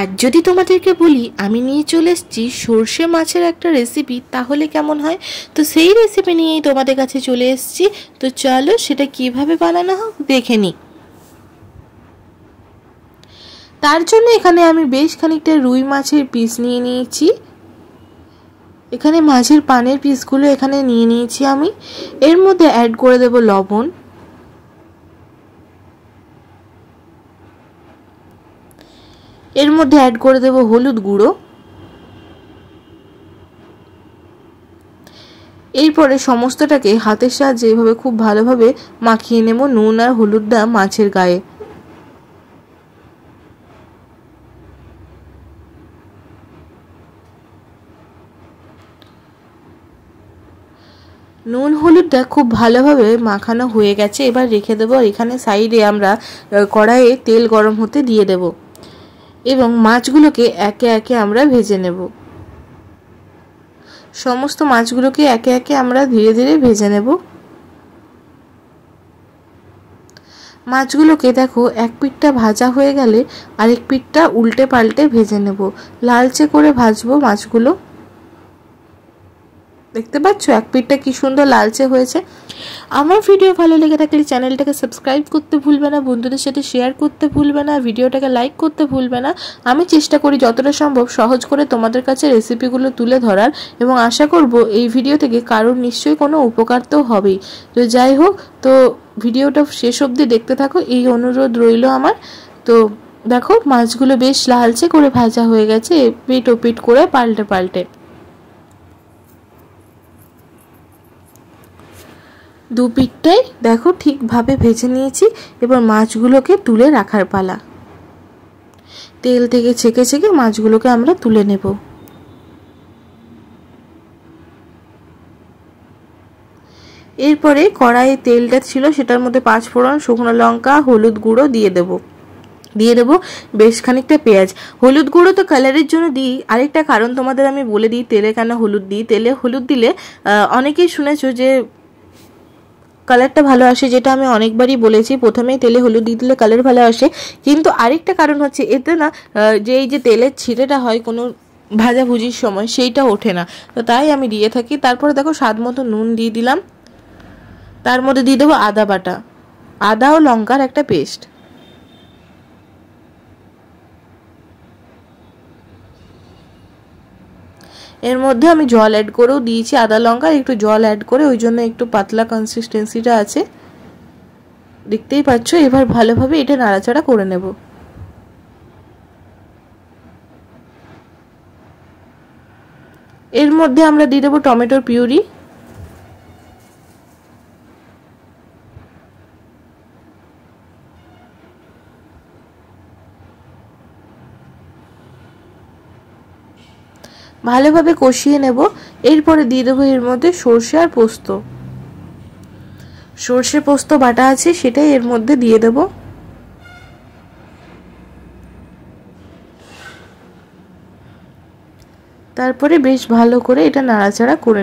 आज যদি তোমাদেরকে বলি আমি নিয়ে চলে এসেছি সরষে মাছের একটা রেসিপি তাহলে কেমন হয়। তো সেই রেসিপি নিয়েই তোমাদের কাছে চলে এসেছি। তো চলো সেটা কিভাবে বানানো হয় দেখে নিই। তার জন্য এখানে আমি বেশ খানিকটা রুই মাছের পিস নিয়ে নিয়েছি। এখানে মাছের পানের পিসগুলো এখানে নিয়ে নিয়েছি আমি। এর মধ্যে অ্যাড করে দেব লবণ, এর মধ্যে অ্যাড করে দেব হলুদ গুঁড়ো, এরপরে সমস্তটাকে হাতের সাহায্যে এভাবে খুব ভালোভাবে মাখিয়ে নেব নুন আর হলুদটা মাছের গায়ে। নুন হলুদটা খুব ভালোভাবে মাখানো হয়ে গেছে, এবার রেখে দেবো। এখানে সাইডে আমরা কড়াইয়ে তেল গরম হতে দিয়ে দেব এবং মাছগুলোকে একে একে আমরা ভেজে নেব। সমস্ত মাছগুলোকে একে একে আমরা ধীরে ধীরে ভেজে নেব। মাছগুলোকে দেখো এক পিঠটা ভাজা হয়ে গেলে আরেক পিঠটা উল্টে পাল্টে ভেজে নেব। লালচে করে ভাজবো মাছগুলো। দেখতে পাচ্ছ এক পিঠটা কি সুন্দর লালচে হয়েছে। আমার ভিডিও ভালো লেগে থাকলে চ্যানেলটাকে সাবস্ক্রাইব করতে ভুলবে না, বন্ধুদের সাথে শেয়ার করতে ভুলবে না, ভিডিওটাকে লাইক করতে ভুলবে না। আমি চেষ্টা করি যতটা সম্ভব সহজ করে তোমাদের কাছে রেসিপিগুলো তুলে ধরার, এবং আশা করব এই ভিডিও থেকে কারোর নিশ্চয়ই কোনো উপকার তো হবেই। তো যাই হোক, তো ভিডিওটা শেষ অবধি দেখতে থাকো এই অনুরোধ রইল আমার। তো দেখো মাছগুলো বেশ লালচে করে ভাজা হয়ে গেছে, পিট ও পিট করে পাল্টে পাল্টে। দু পিঠটাই দেখো ঠিকভাবে ভেজে নিয়েছি। এবার মাছগুলোকে তুলে রাখার পালা। তেল থেকে ছেঁকে ছেঁকে মাছগুলোকে আমরা তুলে নেব। এরপরে কড়াইয়ে তেলটা ছিল সেটার মধ্যে 5 ফোড়ন, শুকনো লঙ্কা, হলুদ গুঁড়ো দিয়ে দেব বেশ খানিকটা পেঁয়াজ। হলুদ গুঁড়ো তো কালারের জন্য দিই, আরেকটা কারণ তোমাদের আমি বলে দিই তেলে কেন হলুদ দিই। তেলে হলুদ দিলে অনেকেই শুনেছো যে কালারটা ভালো আসে, যেটা আমি অনেকবারই বলেছি। প্রথমেই তেলে হলুদ দিয়ে দিলে কালার ভালো আসে, কিন্তু আরেকটা কারণ হচ্ছে এতে না যে এই যে তেলের ছিটেটা হয় কোনো ভাজাভুজির সময় সেইটা ওঠে না, তো তাই আমি দিয়ে থাকি। তারপরে দেখো স্বাদ মতো নুন দিয়ে দিলাম। তার মধ্যে দিয়ে দেবো আদা বাটা, আদা ও লঙ্কার একটা পেস্ট। এর মধ্যে আমি জল অ্যাড করেও দিয়েছি, আদা লঙ্কার একটু জল অ্যাড করে, ওই জন্য একটু পাতলা কনসিস্টেন্সিটা আছে, দেখতেই পাচ্ছ। এবার ভালোভাবে এটা নাড়াচাড়া করে নেব। এর মধ্যে আমরা দিয়ে দেবো টমেটোর পিউরি, ভালোভাবে কষিয়ে নেব। এরপরে দিয়ে দেবো এর মধ্যে সর্ষে আর পোস্ত, সর্ষে পোস্ত বাটা আছে সেটাই এর মধ্যে দিয়ে দেব। তারপরে বেশ ভালো করে এটা নাড়াচাড়া করে